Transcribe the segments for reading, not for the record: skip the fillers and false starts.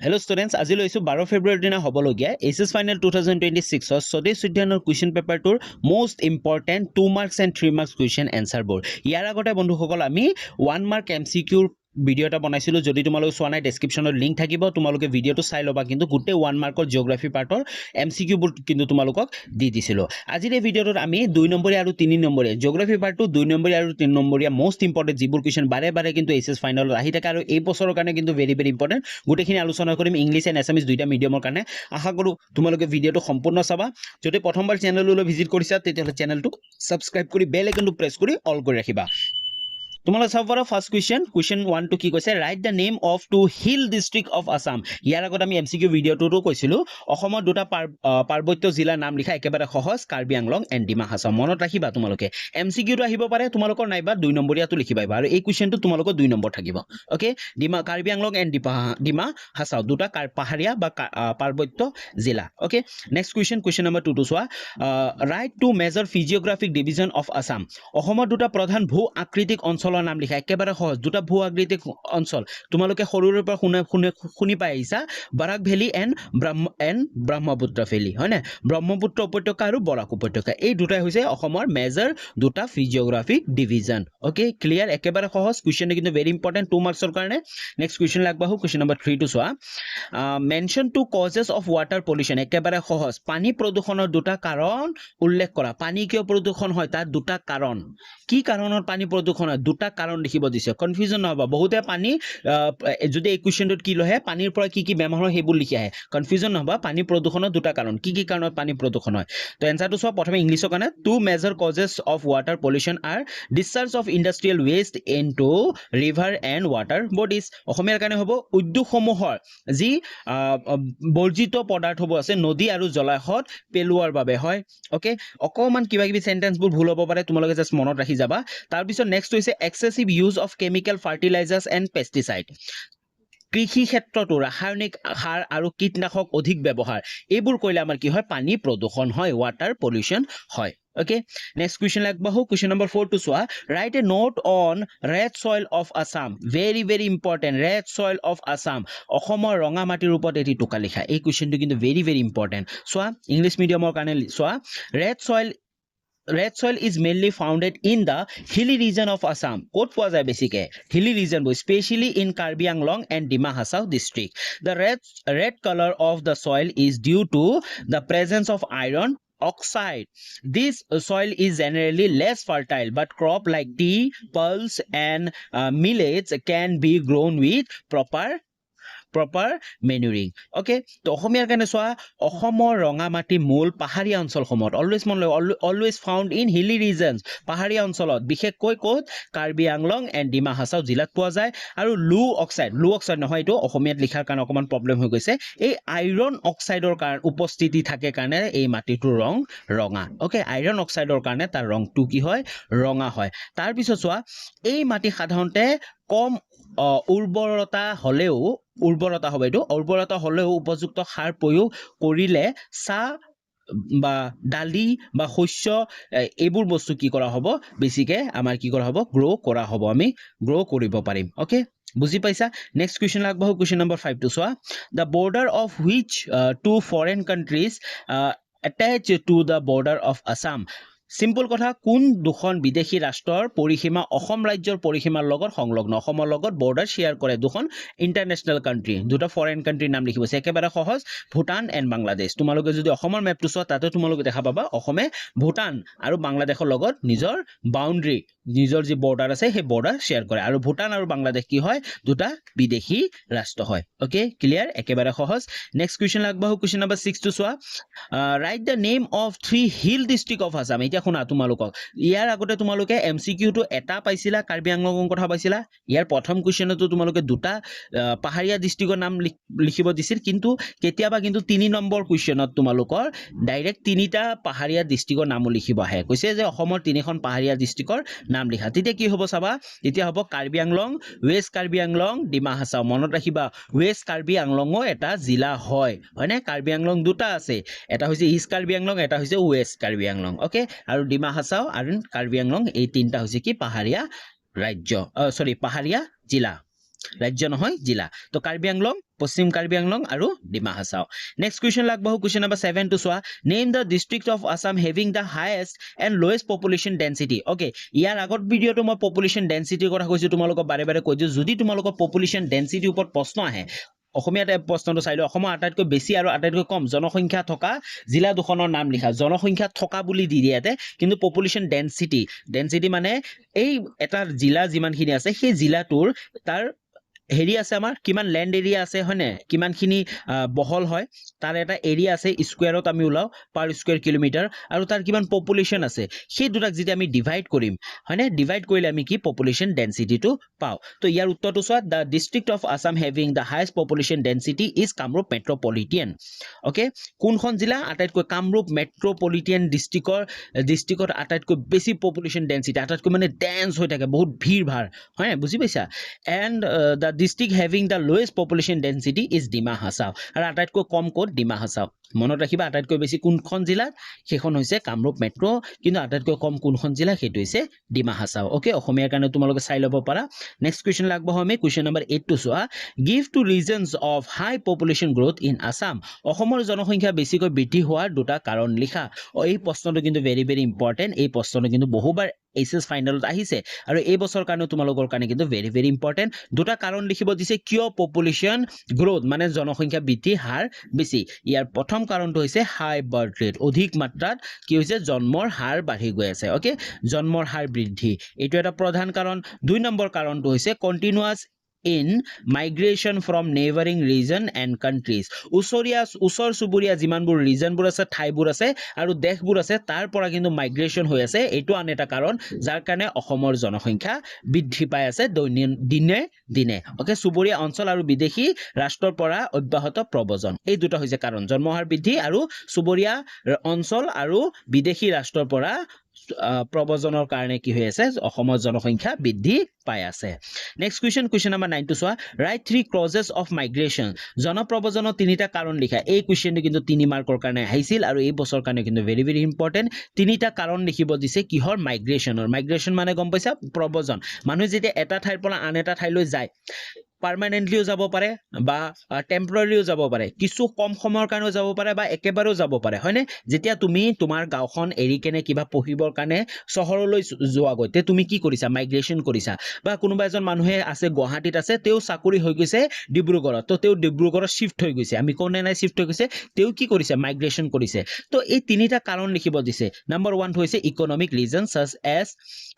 Hello students, আজি লৈছো 12 ফেব্ৰুৱাৰী দিনা হ'বলগীয়া এইচএছ ফাইনেল 2026 ৰ স্বদেশ অধ্যয়নৰ কুৱেশ্যন পেপাৰটোৰ most important 2 marks and 3 marks question এনসাৰবোৰ ইয়াৰ আগতে বন্ধুসকল আমি 1 মাৰ্ক এমসিকিউৰ ভিডিও এটা বনাইছিলো যদি তোমালোকে চোৱা নাই ডেসক্ৰিপচনত লিংক থাকিব তোমালোকে ভিডিওটো চাই লবা কিন্তু গুটে 1 মাৰ্কৰ জিওগ্ৰাফি পাৰ্টৰ এমসিকিউবোৰ কিন্তু তোমালোকক দি দিছিলো আজিৰ এই ভিডিওটোত আমি 2 নম্বৰীয়া আৰু 3 নম্বৰীয়া জিওগ্ৰাফি পাৰ্টটো 2 নম্বৰীয়া আৰু 3 নম্বৰীয়া মোষ্ট ইম্পৰ্টেন্ট যিবোৰ কুৱেশ্যন বাৰে বাৰে কিন্তু এইচএছ ফাইনেলত আহি থাকে আৰু এই বছৰৰ কাৰণে কিন্তু ভেৰি ভেৰি ইম্পৰ্টেন্ট গুটেখিনি আলোচনা কৰিম ইংলিশ এণ্ড এছামিজ দুইটা মিডিয়ামৰ কাৰণে আশা কৰো তোমালোকে ভিডিওটো সম্পূৰ্ণ চাবা যদি প্ৰথমবাৰ চেনেললৈ ভিজিট কৰিছা তেতিয়াহলে চেনেলটো সাবস্ক্ৰাইব কৰি বেল আইকনটো প্ৰেছ কৰি অল কৰি ৰাখিবা তোমালোকে চাব পাৰা ফাৰ্স্ট কুৱেশ্যন 1 টো কি কৈছে write the name of two hill district of Assam ইয়াৰ আগত আমি এমসিকিউ ভিডিওটো কৈছিলো অসমৰ দুটা পাৰ্বত্য জিলাৰ নাম লিখা একেবাৰে সহজ কাৰ্বি আংলং এণ্ড ডিমা হাছাও মনত ৰাখিবা তোমালোকে এমসিকিউটো আহিব পাৰে তোমালোকৰ নাইবা 2 নম্বৰীয়াটো লিখিবা আৰু এই কুৱেশ্যনটো তোমালোকৰ 2 নম্বৰ থাকিব ওকে কাৰ্বি আংলং এণ্ড ডিমা হাছাও দুটা পাহাৰীয়া বা পাৰ্বত্য জিলা ওকে নেক্সট কুৱেশ্যন নম্বৰ 2 টো চোৱা write two major physiographic division of Assam অসমৰ দুটা প্ৰধান ভূ আকৃতিক অঞ্চলৰ নাম লিখা একেবাৰে সহজ দুটা ভূ আকৃতিক অঞ্চল তোমালোকে সৰুৰে পৰা শুনি পাই আহিছা বৰাক ভেলী এণ্ড ব্ৰহ্মপুত্ৰ ভেলী হয় না ব্ৰহ্মপুত্ৰ উপত্যকা আৰু বৰাক উপত্যকা এই দুটাই হৈছে অসমৰ মেজৰ দুটা ফিজিওগ্ৰাফিক ডিভিজন ওকে ক্লিয়াৰ একেবাৰে সহজ কুৱেশ্যন কিন্তু ভেৰি ইম্পৰ্টেন্ট 2 মাৰ্কছৰ কাৰণে নেক্সট কুৱেশ্যন লাগবাহু কুৱেশ্যন নম্বৰ 3 টো চোৱা mention two causes of water pollution একেবাৰে সহজ পানী প্ৰদূষণৰ দুটা কাৰণ উল্লেখ কৰা পানী কিয় প্ৰদূষণ হয় তাৰ দুটা কাৰণ কি কাৰণত পানী প্ৰদূষণ হয় দুটা কাৰণ লিখিব দিছে কনফিউজন নহবা বহুতে পানী যদি এই কুৱেশ্যনটোত কি লহে পানীৰ পৰা কি বেমাৰ হয় হেবোৰ লিখি আহে কনফিউজন নহবা পানী প্ৰদূষণৰ দুটা কাৰণ কি কাৰণত পানী প্ৰদূষণ হয় তো এনসাৰটো চোৱা প্ৰথমে ইংলিছৰ কাৰণে two major causes of water pollution are discharge of industrial waste into river and water bodies অসমীয়াৰ কাৰণে হ'ব উদ্যোগসমূহৰ যি বৰ্জিত পদাৰ্থবোৰ আছে নদী আৰু জলাশয়ত পেলোৱাৰ বাবে হয় ওকে অকমান কিবা কিবি সেন্টেন্সবোৰ ভুল হ'ব পাৰে তোমালোকে জাস্ট মনত ৰাখি যাবা তাৰ পিছত নেক্সট হৈছে excessive use of chemical fertilizers and pesticide কৃষি ক্ষেত্ৰতো ৰাসায়নিক সাৰ আৰু কীটনাশক অধিক ব্যৱহাৰ এইবোৰ কৰিলে আমাৰ কি হয় পানী প্ৰদূষণ হয় ওয়াটাৰ পলিউশন হয় okay next question লাগবাহু question number 4 to soa write a note on red soil of assam very very important red soil of assam অসমৰ ৰঙা মাটিৰ ওপৰত এটি টুকা লিখা এই কুৱেশ্যনটো কিন্তু very very important soa english mediumৰ কাৰণে soa red soil is mainly founded in the hilly region of assam kot poa jay basically hilly region bo especially in karbi anglong and dima hasao district the red color of the soil is due to the presence of iron oxide this soil is generally less fertile but crop like tea pulse and millets can be grown with proper manuring okay তো অসমীয়াৰ কাৰণে সোৱা অসমৰ ৰঙা মাটি মূল পাহাৰীয়া অঞ্চলসমূহত always found in hilly regions পাহাৰীয়া অঞ্চলত বিশেষকৈ কোত কাৰ্বি আংলং এণ্ড ডিমা হাছাও জিলাত পোৱা যায় আৰু লো অক্সাইড নহয় এইটো অসমীয়াত লিখাৰ কাৰণে অকমান প্ৰবলেম হৈ গৈছে এই আইৰন অক্সাইডৰ কাৰণ উপস্থিতি থাকে কাৰণে এই মাটিটোৰ ৰং ৰঙা ওকে আইৰন অক্সাইডৰ কাৰণে তাৰ ৰংটো কি হয় ৰঙা হয় তাৰ পিছত সোৱা এই মাটি সাধাৰণতে কম উৰ্বৰতা হলেও উপযুক্ত সাৰ প্ৰয়োগ কৰিলে বা ডালি বা শস্য এইবোৰ বস্তু কি কৰা হ'ব বেছিকে আমাৰ কি কৰা হ'ব গ্ৰো কৰা হ'ব আমি গ্ৰো কৰিব পাৰিম ওকে বুজি পাইছা নেক্সট কুৱেশ্যন লাগবাহু question number 5 to soa the border of which two foreign countries attached to the border of assam simple কথা কোন দুখন বিদেশী ৰাষ্ট্ৰৰ পৰিসীমা অসম ৰাজ্যৰ পৰিসীমাৰ লগত সংলগ্ন অসমৰ লগত বৰ্ডাৰ শেয়াৰ কৰে দুখন ইন্টাৰনেশনাল কান্ট্ৰি দুটা ফৰেন কান্ট্ৰিৰ নাম লিখিব একেবাৰে সহজ ভুটান এণ্ড বাংলাদেশ তোমালোকে যদি অসমৰ মেপটো চোৱা তাতে তোমালোকে দেখা পাবা অসমে ভুটান আৰু বাংলাদেশৰ লগত নিজৰ বাউণ্ডাৰী নিজৰ যি বৰ্ডাৰ আছে সেই বৰ্ডাৰ শেয়াৰ কৰে আৰু ভুটান আৰু বাংলাদেশ কি হয় দুটা বিদেশী ৰাষ্ট্ৰ হয় ওকে ক্লিয়াৰ একেবাৰে সহজ নেক্সট কুৱেশ্যন লাগবাহু question number 6 to soa write the name of three hill district of assam এতিয়া শুনা তোমালোকক ইয়াৰ আগতে তোমালোকে এমসিকিউটো এটা পাইছিলা কাৰ্বি আংলঙৰ কথা পাইছিলা ইয়াৰ প্ৰথম কুৱেশ্যনটো তোমালোকে দুটা পাহাৰীয়া ডিস্ট্ৰিক্টৰ নাম লিখিব দিছিল কিন্তু কেতিয়াবা কিন্তু 3 নম্বৰ কুৱেশ্যনত তোমালোকৰ ডাইৰেক্ট তিনিটা পাহাৰীয়া ডিস্ট্ৰিক্টৰ নাম লিখিব আহে কৈছে যে অসমৰ তিনিখন পাহাৰীয়া ডিস্ট্ৰিক্টৰ নাম লিখা তেতিয়া কি হ'ব চাবা তেতিয়া হ'ব কাৰ্বি আংলং ৱেষ্ট কাৰ্বি আংলং ডিমা হাছাও মনত ৰাখিবা ৱেষ্ট কাৰ্বি আংলঙো এটা জিলা হয় হয়নে কাৰ্বি আংলং দুটা আছে এটা হৈছে ইষ্ট কাৰ্বি আংলং এটা হৈছে ৱেষ্ট কাৰ্বি আংলং ওকে আৰু ডিমা হাছাও আৰু কাৰ্বি আংলং এই তিনটা হৈছে কি পাহাৰীয়া ৰাজ্য পাহাৰীয়া জিলা ৰাজ্য নহয় জিলা তো কাৰ্বি আংলং পশ্চিম কাৰ্বি আংলং আৰু ডিমা হাছাও নেক্সট কুৱেশ্যন লাগবাহু কুৱেশ্যন নম্বৰ 7 to চোৱা name the district of Assam having the highest and lowest population density okay ইয়াৰ আগত ভিডিঅ'টো মই পপুলেশ্যন ডেন্সিটিৰ কথা কৈছোঁ তোমালোকক বাৰে বাৰে কৈ দিছোঁ যদি তোমালোকৰ পপুলেশ্যন ডেন্সিটিৰ ওপৰত প্ৰশ্ন আহে অসমীয়াতে প্ৰশ্নটো চাই লওঁ অসমৰ আটাইতকৈ বেছি আৰু আটাইতকৈ কম জনসংখ্যা থকা জিলা দুখনৰ নাম লিখা জনসংখ্যা থকা বুলি দি দিয়াতে কিন্তু পপুলেশ্যন ডেন্সিটি মানে এই এটা জিলা যিমানখিনি আছে সেই জিলাটোৰ তাৰ হেৰি আছে আমাৰ কিমান ল্যান্ড এৰিয়া আছে হয়নে কিমানখিনি বহল হয় তাৰ এটা এৰিয়া আছে স্কোয়াৰত আমি ওলাও পাৰ স্কোয়াৰ কিলোমিটাৰ আৰু তাৰ কিমান পপুলেশ্যন আছে সেই দুটাক যদি আমি ডিভাইড কৰিম হয়নে ডিভাইড কৰিলে আমি কি পপুলেশ্যন ডেন্সিটিটো পাওঁ তো ইয়াৰ উত্তৰটো চোৱা the district of Assam having the highest population density is Kamrup metropolitan okay কোনখন জিলা আটাইতকৈ কামৰূপ মেট্ৰপলিটিয়ান ডিষ্ট্ৰিক্টত আটাইতকৈ বেছি পপুলেশ্যন ডেন্সিটি আটাইতকৈ মানে ডেন্স হৈ থাকে বহুত ভিৰ ভাৰ হয় বুজি পাইছা and the district having the lowest population density is Dima Hasao আৰু আটাইতকৈ কম কোড ডিমা হাছাও মনত ৰাখিবা আটাইতকৈ বেছি কোনখন জিলাত সেইখন হৈছে কামৰূপ মেট্ৰ কিন্তু আটাইতকৈ কম কোনখন জিলা সেইটো হৈছে ডিমা হাছাও ওকে অসমীয়াৰ কাৰণে তোমালোকে চাই ল'ব পাৰা নেক্সট কুৱেশ্যন লাগবাহু আমি কুৱেশ্যন নম্বৰ 8 to চোৱা give two reasons of high population growth in Assam অসমৰ জনসংখ্যা বেছিকৈ বৃদ্ধি হোৱাৰ দুটা কাৰণ লিখা এই প্ৰশ্নটো কিন্তু ভেৰি ভেৰি ইম্পৰ্টেণ্ট এই প্ৰশ্নটো কিন্তু বহুবাৰ এইচএছ ফাইনেলত আহিছে আৰু এই বছৰ কাৰণে তোমালোকৰ কাৰণে কিন্তু ভেৰি ভেৰি ইম্পৰ্টেণ্ট দুটা কাৰণ লিখিব দিছে কিয় পপুলেশ্যন গ্ৰোথ মানে জনসংখ্যা বৃদ্ধি হাৰ বেছি ইয়াৰ প্ৰথম কাৰণটো হৈছে হাই বাৰ্থ ৰেট অধিক মাত্ৰাত কি হৈছে জন্মৰ হাৰ বাঢ়ি গৈ আছে ওকে জন্মৰ হাৰ বৃদ্ধি এইটো এটা প্ৰধান কাৰণ দুই নম্বৰ কাৰণটো হৈছে কন্টিনিউয়াছ in migration from neighboring region and countries ওচৰ চুবুৰীয়া যিমানবোৰ ৰিজনবোৰ আছে ঠাইবোৰ আছে আৰু দেশবোৰ আছে তাৰ পৰা কিন্তু মাইগ্ৰেশ্যন হৈ আছে এইটো আন এটা কাৰণ যাৰ কাৰণে অসমৰ জনসংখ্যা বৃদ্ধি পাই আছে দিনে দিনে ওকে চুবুৰীয়া অঞ্চল আৰু বিদেশী ৰাষ্ট্ৰৰ পৰা অব্যাহত প্ৰব্ৰজন এই দুটা হৈছে কাৰণ জন্মহাৰ বৃদ্ধি আৰু চুবুৰীয়া অঞ্চল আৰু বিদেশী ৰাষ্ট্ৰৰ পৰা প্ৰব্ৰজনৰ কাৰণে কি হৈ আছে অসমৰ জনসংখ্যা বৃদ্ধি পাই আছে নেক্সট কুৱেশ্যন নম্বৰ 9 to চোৱা ৰাইট 3 ক্ৰজেছ অফ মাইগ্ৰেশ্যন জনপ্ৰব্ৰজনৰ তিনিটা কাৰণ লিখা এই কুৱেশ্যনটো কিন্তু 3 মাৰ্কৰ কাৰণে আহিছিল আৰু এই বছৰ কাৰণে কিন্তু ভেৰি ভেৰি ইম্পৰ্টেণ্ট তিনিটা কাৰণ লিখিব দিছে কিহৰ মাইগ্ৰেশ্যন মানে গম পাইছা প্ৰব্ৰজন মানুহে যেতিয়া এটা ঠাইৰ পৰা আন এটা ঠাইলৈ যায় পাৰ্মানেন্টলিও যাব পাৰে বা টেম্পৰাৰীও যাব পাৰে কিছু কম সময়ৰ কাৰণেও যাব পাৰে বা একেবাৰেও যাব পাৰে হয়নে যেতিয়া তুমি তোমাৰ গাঁওখন এৰি কেনে কিবা পঢ়িবৰ কাৰণে চহৰলৈ যোৱাগৈ তে তুমি কি কৰিছা মাইগ্ৰেশ্যন কৰিছা বা কোনোবা এজন মানুহে আছে গুৱাহাটীত আছে তেওঁ চাকৰি হৈ গৈছে ডিব্ৰুগড়ত তো তেওঁ ডিব্ৰুগড়ত শিফ্ট হৈ গৈছে আমি কোনে নাই শিফ্ট হৈ গৈছে তেওঁ কি কৰিছে মাইগ্ৰেশ্যন কৰিছে তো এই তিনিটা কাৰণ লিখিব দিছে নম্বৰ 1 হৈছে economic reason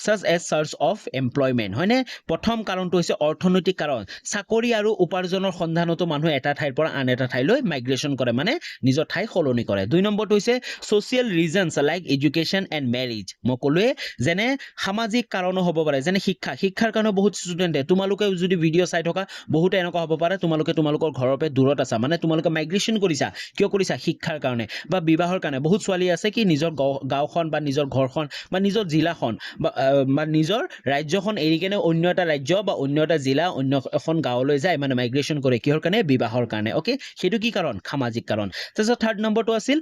such as source of employment হয়নে প্ৰথম কাৰণটো হৈছে অৰ্থনৈতিক কাৰণ চাকৰি আৰু উপাৰ্জনৰ সন্ধানতো মানুহ এটা ঠাইৰ পৰা আন এটা ঠাইলৈ মাইগ্ৰেশ্যন কৰে মানে নিজৰ ঠাই সলনি কৰে দুই নম্বৰটো হৈছে social reasons like education and marriage মই ক'লোৱে যেনে সামাজিক কাৰণো হ'ব পাৰে যেনে শিক্ষাৰ কাৰণে বহুত ষ্টুডেণ্টে তোমালোকে যদি ভিডিঅ' চাই থকা বহুত এনেকুৱা হ'ব পাৰে তোমালোকে তোমালোকৰ ঘৰৰ পৰা দূৰত আছা মানে তোমালোকে মাইগ্ৰেশ্যন কৰিছা কিয় কৰিছা শিক্ষাৰ কাৰণে বা বিবাহৰ কাৰণে বহুত ছোৱালী আছে কি নিজৰ গাঁওখন বা নিজৰ ঘৰখন বা নিজৰ জিলাখন বা নিজৰ ৰাজ্যখন এৰি কেনে অন্য এটা ৰাজ্য বা অন্য এটা জিলা অন্য এখন গাঁৱলৈ যায় মানে মাইগ্ৰেশ্যন কৰে কিহৰ কাৰণে বিবাহৰ কাৰণে ওকে সেইটো কি কাৰণ সামাজিক কাৰণ তাৰপিছত থাৰ্ড নম্বৰটো আছিল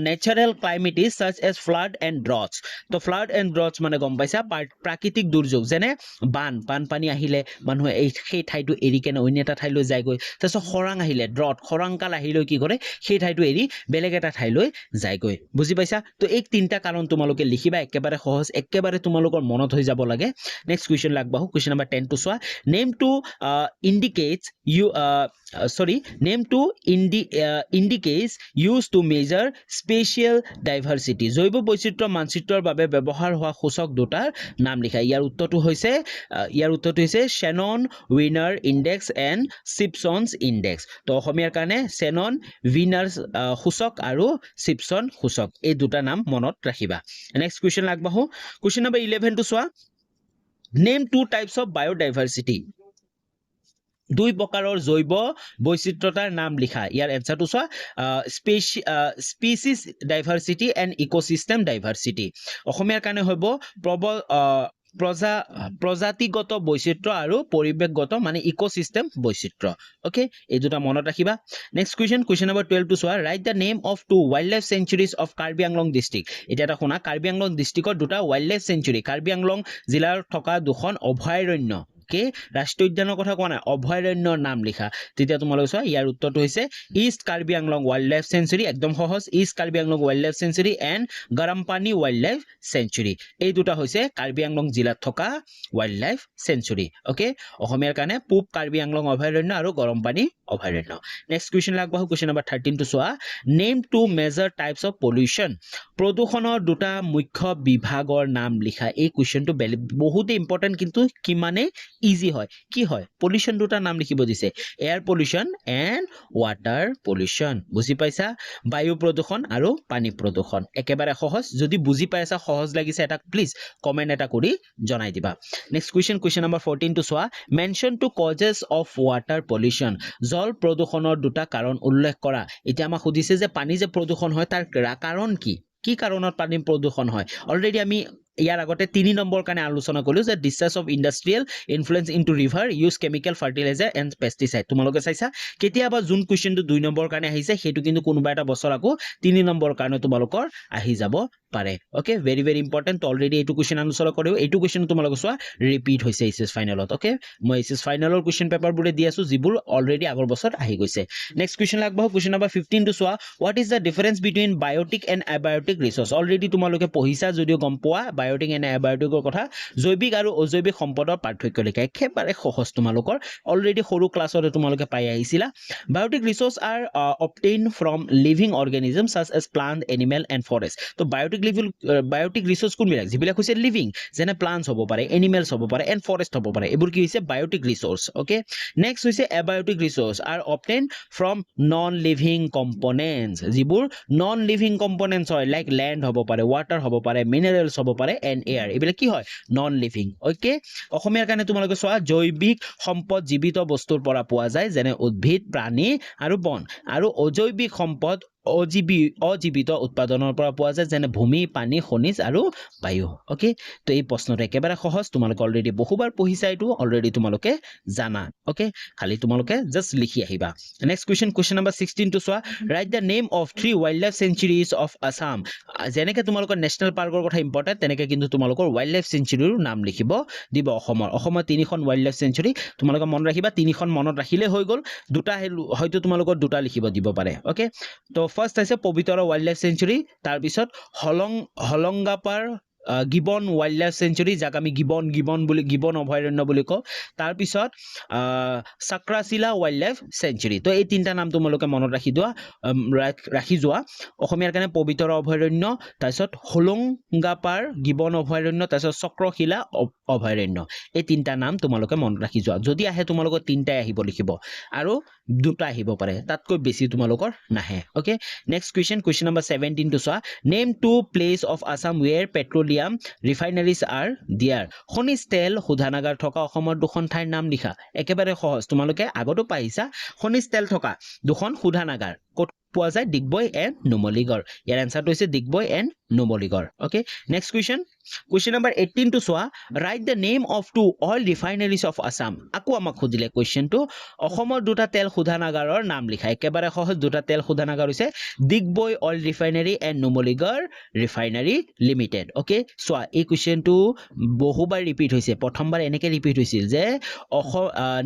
natural ক্লাইমেটিজ such as flood and ড্ৰটছ তো ফ্লাড এণ্ড ড্ৰটছ মানে গম পাইছা প্ৰাকৃতিক দুৰ্যোগ যেনে বানপানী আহিলে মানুহে সেই ঠাইটো এৰি কেনে অন্য এটা ঠাইলৈ যায়গৈ তাৰপিছত খৰাং আহিলে খৰাংকাল আহিলৈ কি কৰে সেই ঠাইটো এৰি বেলেগ এটা ঠাইলৈ যায়গৈ বুজি পাইছা তো এই তিনিটা কাৰণ তোমালোকে লিখিবা একেবাৰে সহজ একেবাৰে তোমালোকৰ মনত হৈ যাব লাগে নেক্সট কুৱেশ্যন লাগবাহু কুৱেশ্যন নম্বৰ 10 to চোৱা name two indicates used to measure spatial diversity জৈৱ বৈচিত্ৰ্য মানচিত্ৰৰ বাবে ব্যৱহাৰ হোৱা সূচক দুটাৰ নাম লিখা ইয়াৰ উত্তৰটো হৈছে Shannon Wiener index and Simpson's index তো অসমীয়াৰ কাৰণে শ্যানন উইনাৰ সূচক আৰু চিপছন সূচক এই দুটা নাম মনত ৰাখিবা নেক্সট কুৱেশ্যন আগবাঢ়ো কুৱেশ্যন নম্বৰ 11 to চোৱা name two types of biodiversity দুই প্ৰকাৰৰ জৈৱ বৈচিত্ৰতাৰ নাম লিখা ইয়াৰ এনসাৰটো চোৱা species diversity and ecosystem diversity অসমীয়াৰ কাৰণে হ'ব প্ৰজাতিগত বৈচিত্ৰ্য আৰু পৰিৱেশগত মানে ইকোচিষ্টেম বৈচিত্ৰ্য ওকে এই দুটা মনত ৰাখিবা নেক্সট কুৱেশ্যন নম্বৰ 12 to চোৱা write the name of two wildlife sanctuaries of Karbi Anglong district এতিয়া এটা শুনা কাৰ্বি আংলং ডিষ্ট্ৰিক্টৰ দুটা wildlife sanctuary Karbi Anglong জিলাৰ থকা দুখন অভয়াৰণ্য ওকে ৰাষ্ট্ৰীয় উদ্যানৰ কথা কোৱা নাই অভয়াৰণ্যৰ নাম লিখা তেতিয়া তোমালোকে চোৱা ইয়াৰ উত্তৰটো হৈছে east Karbi Anglong wild life century একদম সহজ east Karbi Anglong wild life century and গৰমপানী ৱাইল্ড লাইফ চেঞ্চুৰী এই দুটা হৈছে কাৰ্বি আংলং জিলাত থকা ৱাইল্ড লাইফ চেঞ্চুৰী ওকে অসমীয়াৰ কাৰণে পূব কাৰ্বি আংলং অভয়াৰণ্য আৰু গৰমপানী অভয়াৰণ্য নেক্সট কুৱেশ্যন আগবাঢ়ো কুৱেশ্যন নম্বৰ 13 টো চোৱা name two major types of pollution প্ৰদূষণৰ দুটা মুখ্য বিভাগৰ নাম লিখা এই কুৱেশ্যনটো বহুত ইম্পৰ্টেন্ট কিন্তু কিমানে ইজি হয় কি হয় পলিউশ্যন দুটা নাম লিখিব দিছে air pollution and water pollution বুজি পাইছা বায়ু প্ৰদূষণ আৰু পানী প্ৰদূষণ একেবাৰে সহজ যদি বুজি পাইছা সহজ লাগিছে এটা প্লিজ কমেন্ট এটা কৰি জনাই দিবা নেক্সট কুৱেশ্যন নম্বৰ 14 টো চোৱা mention two causes of water pollution জল প্ৰদূষণৰ দুটা কাৰণ উল্লেখ কৰা এতিয়া আমাক সুধিছে যে পানী যে প্ৰদূষণ হয় তাৰ কাৰণ কি কাৰণত পানী প্ৰদূষণ হয় অলৰেডি আমি ইয়াৰ আগতে 3 নম্বৰ কাৰণে আলোচনা কৰিলো যে discharge of industrial influence into river use chemical fertilizer and pesticide তোমালোকে চাইছা কেতিয়াবা যোন কুৱেশ্যনটো 2 নম্বৰ কাৰণে আহিছে সেইটো কিন্তু কোনোবা এটা বছৰ আকৌ 3 নম্বৰ কাৰণে তোমালোকৰ আহি যাব পাৰে okay very very important already এইটো কুৱেশ্যন আলোচনা কৰিও এইটো কুৱেশ্যন তোমালোকে চোৱা ৰিপিট হৈছে এইচএছ ফাইনেলত ওকে মই এইচএছ ফাইনেলৰ কুৱেশ্যন পেপাৰ বুলে দি আছো যিবোৰ অলৰেডি আগৰ বছৰ আহি গৈছে নেক্সট কুৱেশ্যন আগবাঢ়ো কুৱেশ্যন নম্বৰ 15 টো চোৱা what is the difference between biotic and abiotic resource already তোমালোকে পঢ়িছা যদিও গম পোৱা বায়োটিক এণ্ড এবায়োটিকৰ কথা জৈৱিক আৰু অজৈৱিক সম্পদৰ পাৰ্থক্য লিখা একেবাৰে সহজ তোমালোকৰ অলৰেডি সৰু ক্লাছতে তোমালোকে পাই আহিছিলা biotic resource are obtain from living organism such as plant animal and forest তো বায়োটিক ৰিচোৰ্স কোনবিলাক যিবিলাক হৈছে লিভিং যেনে প্লান্টছ হ'ব পাৰে এনিমেলছ হ'ব পাৰে এণ্ড ফৰেষ্ট হ'ব পাৰে এইবোৰ কি হৈছে বায়োটিক ৰিচোৰ্স ওকে নেক্সট হৈছে abiotic resource are obtain from non living components যিবোৰ নন লিভিং কম্পনেন্টছ হয় লাইক লেণ্ড হ'ব পাৰে ৱাটাৰ হ'ব পাৰে মিনাৰেলছ হ'ব পাৰে এণ্ড এয়াৰ এইবিলাক কি হয় নন লিভিং ওকে অসমীয়াৰ কাৰণে তোমালোকে চোৱা জৈৱিক সম্পদ জীৱিত বস্তুৰ পৰা পোৱা যায় যেনে উদ্ভিদ প্ৰাণী আৰু বন আৰু অজৈৱিক সম্পদ অজীৱিত উৎপাদনৰ পৰা পোৱা যায় যেনে ভূমি পানী খনিজ আৰু বায়ু ওকে তো এই প্ৰশ্নটো একেবাৰে সহজ তোমালোকে অলৰেডি বহুবাৰ পঢ়িছা এইটো অলৰেডি তোমালোকে জানা ওকে খালি তোমালোকে জাস্ট লিখি আহিবা নেক্সট কুৱেশ্যন নম্বৰ 16 টো চোৱা write the name of 3 wild life sanctuaries of Assam যেনেকে তোমালোকৰ নেশ্যনেল পাৰ্কৰ কথা ইম্পৰ্টেণ্ট তেনেকে কিন্তু তোমালোকৰ ৱাইল্ড লাইফ চেঞ্চুৰীৰ নাম লিখিব দিব অসমৰ 3খন ৱাইল্ড লাইফ চেঞ্চুৰী তোমালোকে মনত ৰাখিবা 3খন মনত ৰাখিলে হৈ গ'ল দুটা হয়তো তোমালোকৰ দুটা লিখিব দিব পাৰে ওকে তো ফাৰ্স্ট আছে পবিতৰা ৱাইল্ড লাইফ চেঞ্চুৰী তাৰ পিছত হলংগাপাৰ গিবন ৱাইল্ড লাইফ চেঞ্চুৰী যাক আমি গিবন অভয়াৰণ্য বুলি কওঁ তাৰ পিছত চাক্ৰাশিলা ৱাইল্ড লাইফ চেঞ্চুৰী তো এই তিনটা নাম তোমালোকে মনত ৰাখি যোৱা অসমীয়াৰ কাৰণে পবিতৰা অভয়াৰণ্য তাৰপিছত হলংগাপাৰ গিবন অভয়াৰণ্য তাৰপিছত চক্ৰশিলা অভয়াৰণ্য এই তিনটা নাম তোমালোকে মনত ৰাখি যোৱা যদি আহে তোমালোকৰ তিনটাই আহিব লিখিব আৰু দুটা আহিব পাৰে তাতকৈ বেছি তোমালোকৰ নাহে ওকে নেক্সট কুৱেশ্যন নম্বৰ 17 টো চোৱা name two place of Assam where petroleum refineries are there খনিজ তেল শোধনাগাৰ থকা অসমৰ দুখন ঠাইৰ নাম লিখা একেবাৰে সহজ তোমালোকে আগতো পাইছা খনিজ তেল থকা দুখন শোধনাগাৰ ক'ত পোৱা যায় ডিগবৈ এণ্ড নুমলীগড় ইয়াৰ এনসাৰটো হৈছে Digboi and Numaligarh okay next question number 18 টো চোৱা write the name of two oil refineries of Assam আকৌ আমাক সুধিলে কুৱেশ্যনটো অসমৰ দুটা তেল শোধনাগাৰৰ নাম লিখা একেবাৰে সহজ দুটা তেল শোধনাগাৰ হৈছে Digboi oil refinery and Numaligarh refinery limited okay চোৱা এই কুৱেশ্যনটো বহুবাৰ ৰিপিট হৈছে প্ৰথমবাৰ এনেকৈ ৰিপিট হৈছিল যে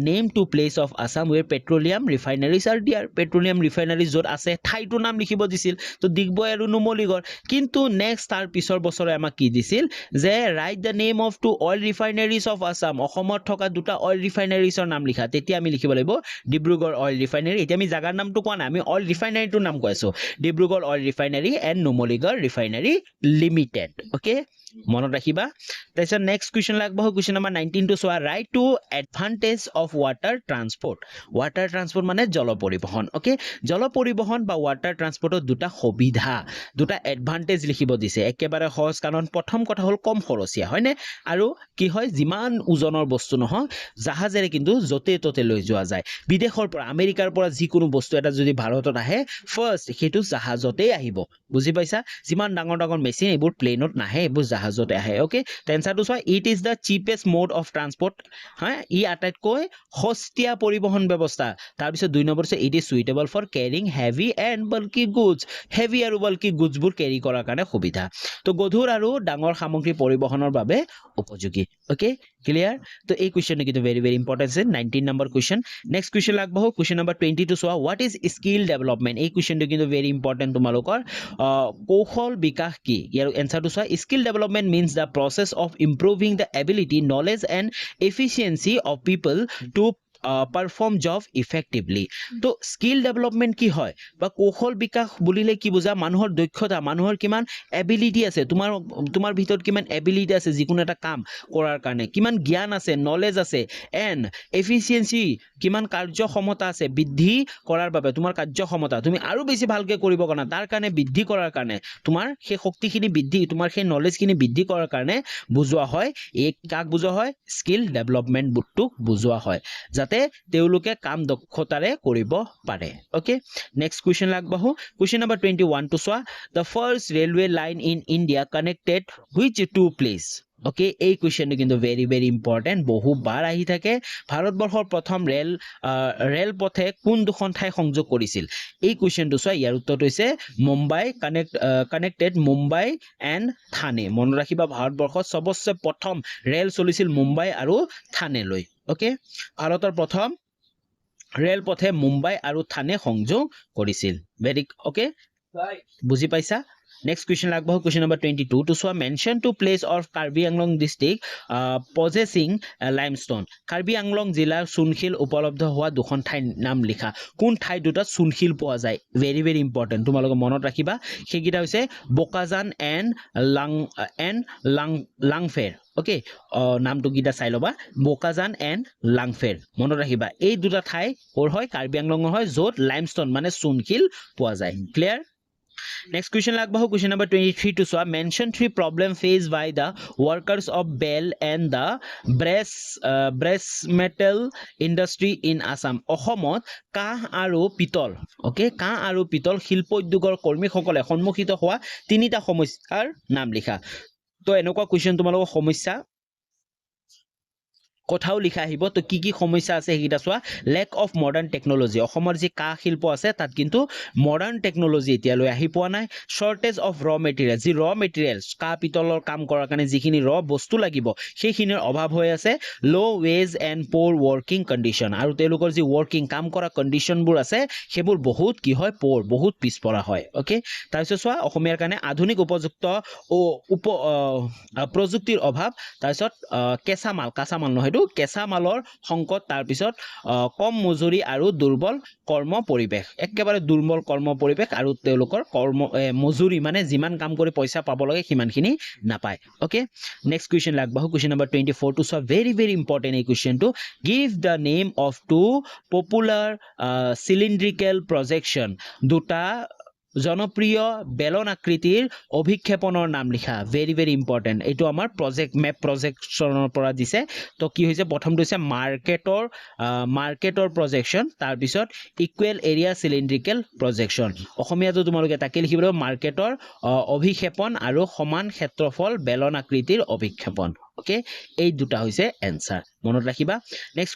name two place of Assam where petroleum refineries are there petroleum refinery য'ত আছে ঠাইটোৰ নাম লিখিব দিছিল তো ডিগবৈ আৰু নুমলীগড় কিন্তু নেক্সট তাৰ পিছৰ বছৰে আমাক কি দিছিল যে write the name of two oil refineries of Assam অসমত থকা দুটা অইল ৰিফাইনাৰিজৰ নাম লিখা তেতিয়া আমি লিখিব লাগিব ডিব্ৰুগড় অইল ৰিফাইনাৰী এতিয়া আমি জাগাৰ নামটো কোৱা নাই আমি অইল ৰিফাইনাৰীটোৰ নাম কৈ আছো Dibrugarh oil refinery and Numaligarh refinery limited okay মনত ৰাখিবা তাৰপিছত নেক্সট কুৱেশ্যন আগবাঢ়ো কুৱেশ্যন নম্বৰ 19 টো চোৱা write two advantage of water transport মানে জল পৰিবহণ ওকে জল পৰিবহণ বা ৱাটাৰ ট্ৰান্সপৰ্টৰ দুটা সুবিধা দুটা এডভান্টেজ লিখিব দিছে একেবাৰে সহজ কাৰণ প্ৰথম কথা হ'ল কম খৰচীয়া হয়নে আৰু কি হয় যিমান ওজনৰ বস্তু নহওক জাহাজেৰে কিন্তু য'তে ত'তে লৈ যোৱা যায় বিদেশৰ পৰা আমেৰিকাৰ পৰা যিকোনো বস্তু এটা যদি ভাৰতত আহে ফাৰ্ষ্ট সেইটো জাহাজতেই আহিব বুজি পাইছা যিমান ডাঙৰ মেচিন এইবোৰ প্লেনত নাহে এইবোৰ জাহাজতে আহে ওকে এনসাৰটো চোৱা it is the cheapest mode of transport হয় ই আটাইতকৈ সস্তীয়া পৰিবহণ ব্যৱস্থা তাৰপিছত 2 নম্বৰ হৈছে it is suitable for carrying heavy and bulky goods heavy আৰু বাল্কি গুডছবোৰ কেৰি কৰাৰ কাৰণে সুবিধা তো গধুৰ আৰু ডাঙৰ সামগ্ৰী পৰিবহনৰ বাবে উপযোগী ওকে ক্লিয়াৰ তো এই কোৱেশ্চনটো কিন্তু ভেৰি ভেৰি ইম্পৰ্টেন্ট আছে 19 নম্বৰ কোৱেশ্চন নেক্সট কোৱেশ্চন লাগবহো কোৱেশ্চন নম্বৰ 22 চোৱা হোৱাট ইজ স্কিল ডেভেলপমেন্ট এই কোৱেশ্চনটো কিন্তু ভেৰি ইম্পৰ্টেন্ট তোমালোকৰ কৌশল বিকাশ কি ইয়াৰ এনসাৰটো চোৱা skill development means the process of improving the ability knowledge and efficiency of people to perform job effectively তো স্কিল ডেভেলপমেন্ট কি হয় বা কৌশল বিকাশ বুলিলে কি বুজা মানুহৰ দক্ষতা মানুহৰ কিমান এবিলিটি আছে তোমাৰ ভিতৰত কিমান এবিলিটি আছে যিকোনো এটা কাম কৰাৰ কাৰণে কিমান জ্ঞান আছে নলেজ আছে এন্ড এফিচিয়েন্সি কিমান কাৰ্যক্ষমতা আছে বৃদ্ধি কৰাৰ বাবে তোমাৰ কাৰ্যক্ষমতা তুমি আৰু বেছি ভালকে কৰিব কাৰণে তাৰ কাৰণে বৃদ্ধি কৰাৰ কাৰণে তোমাৰ সেই শক্তিখিনি বৃদ্ধি তোমাৰ সেই নলেজখিনি বৃদ্ধি কৰাৰ কাৰণে বুজোৱা হয় এই কাক বুজোৱা হয় স্কিল ডেভেলপমেন্ট বুটুক বুজোৱা হয় যাতে তেওলোকে কাম দক্ষতাৰে কৰিব পাৰে ওকে নেক্সট কোৱেশ্চন লাগবহো question number 21 two so the first railway line in India connected which two place okay এই কোৱেশ্চনটো কিন্তু ভেৰি ভেৰি ইম্পৰ্টেন্ট বহুবাৰ আহি থাকে ভাৰতবৰ্ষৰ প্ৰথম ৰেল পথে কোন দুখন ঠাই সংযোগ কৰিছিল এই কোৱেশ্চনটো সোৱা ইয়াৰ উত্তৰটো হৈছে মুম্বাই কানেক্টেড মুম্বাই এণ্ড থানে মনত ৰাখিবা ভাৰতবৰ্ষৰ সবচে প্ৰথম ৰেল চলিছিল মুম্বাই আৰু থানেলৈ ওকে ভাৰতৰ প্ৰথম ৰেল পথে মুম্বাই আৰু থানে সংযোগ কৰিছিল ভেৰি ওকে বুজি পাইছা Next question লাগবহো question number 22 to soa mention to place of Karbi Anglong district possessing limestone Karbi Anglong জিলাৰ চুনশিল উপলব্ধ হোৱা দুখন ঠাই নাম লিখা কোন ঠাই দুটা চুনশিল পোৱা যায় ভেৰি ভেৰি ইম্পৰ্টেন্ট তোমালোক মনত ৰাখিবা সেইকিটা হৈছে বোকাজান এণ্ড লাংফেৰ ওকে নামটো কিটা চাই লবা বোকাজান এণ্ড লাংফেৰ মনত ৰাখিবা এই দুটা ঠাই ওৰ হয় কাৰ্বি আংলঙৰ হয় য'ত লাইমষ্টন মানে চুনশিল পোৱা যায় clear Next question লাগবহো question number 23 to soa mention three problem faced by the workers of Bell and the brass metal industry in Assam অসমত কাহ আৰু পিতল ওকে কাহ আৰু পিতল শিল্প উদ্যোগৰ কৰ্মীসকলে সন্মুখিত হোৱা তিনিটা সমস্যাৰ নাম লিখা তো এনেকুৱা কোৱেশ্চন তোমালোকৰ সমস্যা কথাও লিখা আহিব তো কি কি সমস্যা আছে হেকিটা সোৱা লেক অফ মডাৰ্ন টেকনলজি অসমৰ যি কাহ শিল্প আছে তাত কিন্তু মডাৰ্ন টেকনলজি এতিয়ালৈ আহি পোৱা নাই শৰ্টেজ অফ ৰ মেটেৰিয়েল যি ৰ মেটেৰিয়েলছ কাহ পিতলৰ কাম কৰাৰ কাৰণে যিখিনি ৰ বস্তু লাগিব সেইখিনিৰ অভাৱ হৈ আছে লো ৱেজ এণ্ড পোৰ ৱৰ্কিং কণ্ডিশ্যন আৰু তেওঁলোকৰ যি ৱৰ্কিং কাম কৰা কণ্ডিশ্যনবোৰ আছে সেইবোৰ বহুত কি হয় পোৰ বহুত পিছপৰা হয় ওকে তাৰপিছত চোৱা অসমীয়াৰ কাৰণে আধুনিক উপযুক্ত প্ৰযুক্তিৰ অভাৱ তাৰপিছত কাঁচামাল নহয় কেঁচা মালৰ সংকট তাৰ পিছত কম মজুৰি আৰু দুৰ্বল কৰ্ম পৰিবেশ একেবাৰে দুৰ্বল কৰ্ম পৰিবেশ আৰু তেওঁলোকৰ মজুৰি মানে যিমান কাম কৰি পইচা পাব লাগে সিমানখিনি নাপায় ওকে নেক্সট কোৱেশ্চন লাগবহো question number 24 two so very very important এই কোৱেশ্চনটো give the name of two popular cylindrical projection দুটা জনপ্ৰিয় বেলন আকৃতিৰ অভিক্ষেপণৰ নাম লিখা ভেৰি ভেৰি ইম্পৰ্টেন্ট এইটো আমাৰ প্ৰজেক্ট মেপ প্ৰজেকশ্যনৰ পৰা দিছে তো কি হৈছে প্ৰথমটো হৈছে মাৰ্কেটৰ প্ৰজেকশ্যন তাৰ পিছত ইকুৱেল এৰিয়া সিলিন্ড্ৰিকেল প্ৰজেকশ্যন অসমীয়াটো তোমালোকে তাকে লিখিব মাৰ্কেটৰ অভিক্ষেপণ আৰু সমান ক্ষেত্ৰফল বেলন আকৃতিৰ অভিক্ষেপণ ওকে এই দুটা হৈছে এনসাৰ মনত ৰাখিবা নেক্সট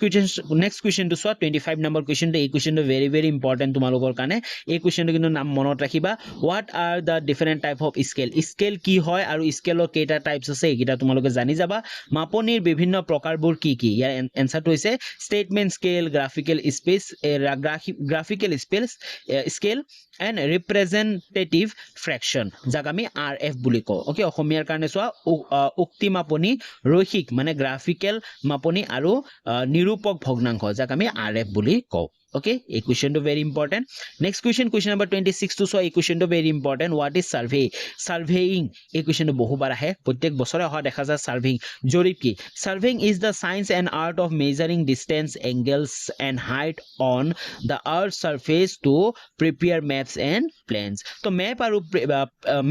কোৱেশ্চন টু সোৱা 25 নম্বৰ কোৱেশ্চনটো এই কোৱেশ্চনটো ভেৰি ভেৰি ইম্পৰ্টেন্ট তোমালোকৰ কাৰণে এই কোৱেশ্চনটো কিন্তু নাম মনত ৰাখিবা what are the different type of scale কি হয় আৰু স্কেলৰ কেইটা টাইপছ আছে এইকেইটা তোমালোকে জানি যাবা মাপনিৰ বিভিন্ন প্ৰকাৰবোৰ কি কি ইয়াৰ এনসাৰটো হৈছে statement scale graphical scale and representative fraction যাক আমি RF বুলি কওঁ ওকে অসমীয়াৰ কাৰণে চোৱা উক্তি মাপনি ৰৈখিক মানে গ্ৰাফিকেল মাপনি আৰু নিৰূপক ভগ্নাংশ যাক আমি RF বুলি কওঁ ওকে এই কোৱেশ্চনটো very important next question number 26 two so এই কোৱেশ্চনটো very important what is surveying এই কোৱেশ্চনটো বহুবাৰ আহে প্ৰত্যেক বছৰে অহা দেখা যায় সাৰ্ভেইং জৰীপ কি surveying is the science and art of measuring distance angles and height on the earth surface to prepare maps and plans তো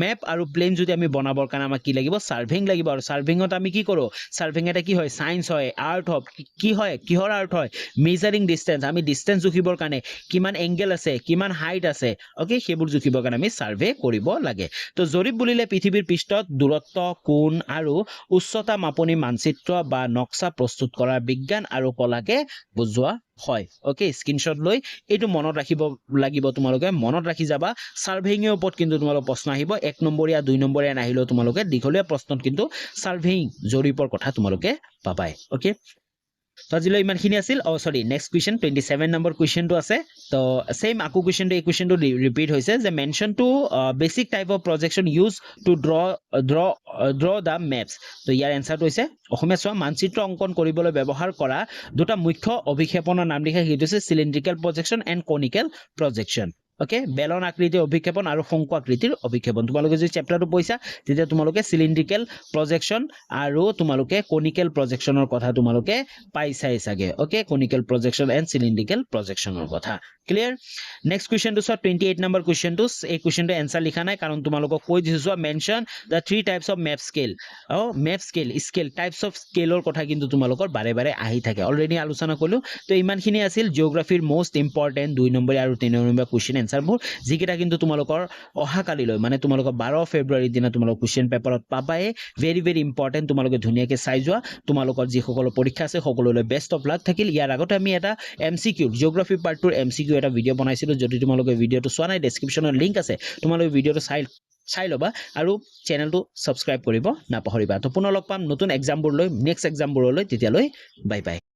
মেপ আৰু প্লেন যদি আমি বনাবৰ কাৰণে আমাক কি লাগিব সাৰ্ভেইং লাগিব আৰু সাৰ্ভেইঙত আমি কি কৰোঁ সাৰ্ভেইং এটা কি হয় সায়েন্স হয় আৰ্ট হয় কি হয় কিহৰ আৰ্ট হয় মেজাৰিং ডিষ্টেন্স আমি ডিষ্টেন্স জুখিবৰ কাৰণে কিমান এংগেল আছে কিমান হাইট আছে ওকে সেইবোৰ জুখিবৰ কাৰণে আমি সাৰ্ভে কৰিব লাগে তো জৰীপ বুলিলে পৃথিৱীৰ পৃষ্ঠত দূৰত্ব কোণ আৰু উচ্চতা মাপনি মানচিত্ৰ বা নক্সা প্ৰস্তুত কৰাৰ বিজ্ঞান আৰু কলাকে বুজোৱা হয় ওকে স্ক্ৰিনশ্বট লৈ এইটো মনত ৰাখিব লাগিব তোমালোকে মনত ৰাখি যাবা সাৰ্ভেইঙৰ ওপৰত কিন্তু তোমালোক প্ৰশ্ন আহিব 1 নম্বৰীয়া 2 নম্বৰীয়া নাহিলেও তোমালোকে দীঘলীয়া প্ৰশ্নত কিন্তু সাৰ্ভেইং জৰীপৰ কথা তোমালোকে পাবাই ওকে তো আজিলৈ ইমানখিনি আছিল সৰি নেক্সট কুৱেশ্যন 27 নম্বৰ কুৱেশ্যনটো আছে তো সেম আকু কুৱেশ্যনটো এই কুৱেশ্যনটো ৰিপিট হৈছে যে mention two basic type of projection used to draw the maps তো ইয়াৰ এনসাৰটো হৈছে অসমীয়া চোৱা মানচিত্ৰ অংকন কৰিবলৈ ব্যৱহাৰ কৰা দুটা মুখ্য অভিক্ষেপণৰ নাম লিখা সেইটো হৈছে সিলিন্ড্ৰিকেল প্ৰজেকশ্যন এণ্ড কনিকেল প্ৰজেকশ্যন ওকে বেলন আকৃতিৰ অভিক্ষেপণ আৰু শংকু আকৃতিৰ অভিক্ষেপণ তোমালোকে যদি চেপ্টাৰটো পঢ়িছা তেতিয়া তোমালোকে সিলিন্ড্ৰিকেল প্ৰজেকশ্যন আৰু তোমালোকে কনিকেল প্ৰজেকশ্যনৰ কথা তোমালোকে পাইছাই চাগে ওকে কনিকেল প্ৰজেকশ্যন এণ্ড সিলিন্ড্ৰিকেল প্ৰজেকশ্যনৰ কথা ক্লিয়াৰ নেক্সট কুৱেশ্যনটো চোৱা 28 নম্বৰ কুৱেশ্যনটো এই কুৱেশ্যনটো এনসাৰ লিখা নাই কাৰণ তোমালোকক কৈ দিছো চোৱা mention the 3 types of map scale map scale types of স্কেলৰ কথা কিন্তু তোমালোকৰ বাৰে বাৰে আহি থাকে অলৰেডি আলোচনা কৰিলো তো ইমানখিনি আছিল জিওগ্ৰাফিৰ মোষ্ট ইম্পৰ্টেন্ট 2 নম্বৰ আৰু 3 নম্বৰ কুৱেশ্যন এনসাৰবোৰ যিকেইটা কিন্তু তোমালোকৰ অহাকালিলৈ মানে তোমালোকৰ 12 ফেব্ৰুৱাৰীৰ দিনা তোমালোক কুৱেশ্যন পেপাৰত পাবাই ভেৰি ভেৰি ইম্পৰ্টেন্ট তোমালোকে ধুনীয়াকৈ চাই যোৱা তোমালোকৰ যিসকলৰ পৰীক্ষা আছে সকলোলৈ বেষ্ট অফ লাক থাকিল ইয়াৰ আগতে আমি এটা এমসিকিউ জিওগ্ৰাফি পাৰ্টৰ এমসিকিউ এটা ভিডিঅ' বনাইছিলো যদি তোমালোকে ভিডিঅ'টো চোৱা নাই ডেসক্ৰিপচনৰ লিংক আছে তোমালোকে ভিডিঅ'টো চাই ল'বা আৰু চেনেলটো সাবস্ক্ৰাইব কৰিব নাপাহৰিবা তো পুনৰ লগ পাম নতুন এক্সামবোৰ লৈ নেক্সট এক্সামবোৰলৈ তেতিয়ালৈ বাই বাই